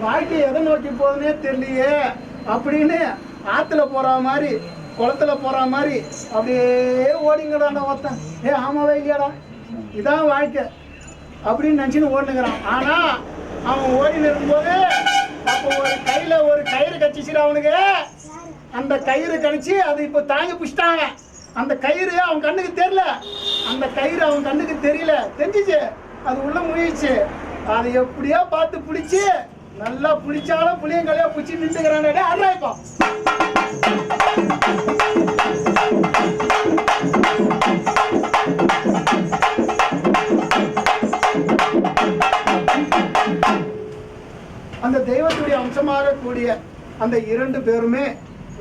வாழ்க்கை எதை நோக்கி போகுதுன்னே தெரியலையே அப்படின்னு ஆற்றுல போகிற மாதிரி குளத்துல போகிற மாதிரி அப்படியே ஓடிங்கடாண்ட ஒருத்தன். ஆமாவே இல்லையாடா, இதான் வாழ்க்கை அப்படின்னு நினச்சின்னு ஓடினுக்கிறான். ஆனால் அவன் ஓடின்னு இருக்கும்போது அப்போ ஒரு கையில் ஒரு கயிறு கச்சிச்சுடா அவனுக்கு. அந்த கயிறு கழிச்சு அது இப்போ தாங்கி பிடிச்சிட்டாங்க. அந்த கயிறு அவன் கண்ணுக்கு தெரியல, அந்த கயிறு அவன் கண்ணுக்கு தெரியல, தெரிஞ்சிச்சு அது உள்ள முயற்சி. அதை எப்படியா பார்த்து பிடிச்சி நல்லா பிடிச்சாலும் புளியங்களையா பிடிச்சி நின்றுக்கிறானே. அதான் இப்போ அந்த தெய்வத்துடைய அம்சமாக கூடிய அந்த 2 பேருமே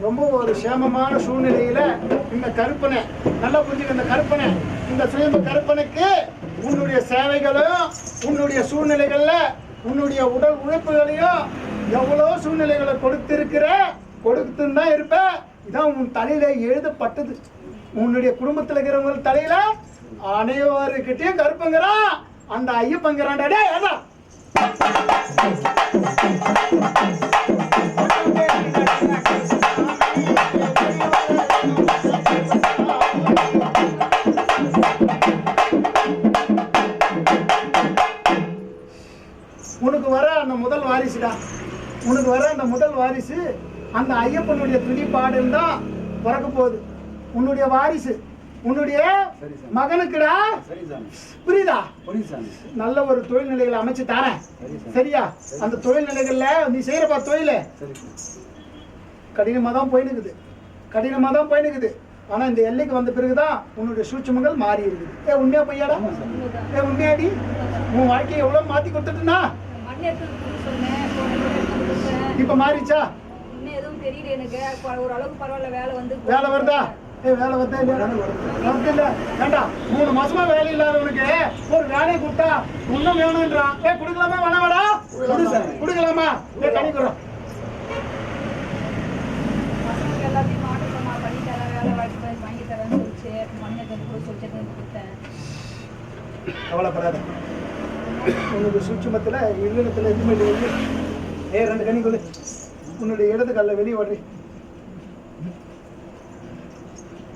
ரொம்ப ஒரு சேமமான சூழ்நிலையில இந்த கருப்பனை நல்லா புரிஞ்சுக்க. இந்த கருப்பனை, இந்த சுயம்பு கருப்பனுக்கு உன்னுடைய சேவைகளையும் உன்னுடைய சூழ்நிலைகள்ல உன்னுடைய உடல் உழைப்புகளையும் எவ்வளோ சூழ்நிலைகளை கொடுத்துன்னு தான் இருப்ப. இதான் உன் தலையில எழுதப்பட்டது. உன்னுடைய குடும்பத்தில் இருக்கிறவங்க தலையில அனைவருக்கிட்டையும் கருப்பங்கிறான் அந்த ஐயப்பங்கிறான்டா. அதான் உனக்கு வர அந்த முதல் வாரிசுடா, உனக்கு வர அந்த முதல் வாரிசு அந்த ஐயப்பனுடைய துடிப்பாடு தான் பிறக்க போகுது. உன்னுடைய வாரிசு உன்னுடைய மகனுக்குடா. புரியுதா? நல்ல ஒரு தொழில் நிலைகளை அமைச்சு தரேன், சரியா? அந்த தொழில் நிலைகள்ல நீ செய்யறப்பா தொழில் கடினமா தான் போயினுக்குது. ஆனா இந்த எல்லைக்கு வந்த பிறகுதான் உன்னுடைய சூட்சமங்கள் மாறி இருக்குது. உண்மையா பையாடா? உண்மையாடி உன் வாழ்க்கையை எவ்வளவு மாத்தி கொடுத்துட்டுனா இப்ப மாறிச்சா? வேலை வருதா? வேலை வருதா இல்ல? வேண்டாம், 3 மாசமா வேலை இல்லாதவனுக்கு ஒரு வேலையை கொடுத்தா இன்னும் வேணும்ன்றான். கொடுக்கலாமா வேணாடா? கொடுக்கலாமா? கணிக்கிறோம். கவலைப்படாத, உன்னுடைய சூட்சுமத்துல இல்லத்துல எதுவுமே இல்லை. 2 கணிக்குள்ளு உன்னுடைய இடது கால வெளியே ஓடுறி.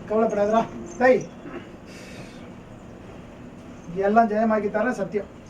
கவலைப்படாதா, எல்லாம் ஜெயமாக்கி தரேன், சத்தியம்.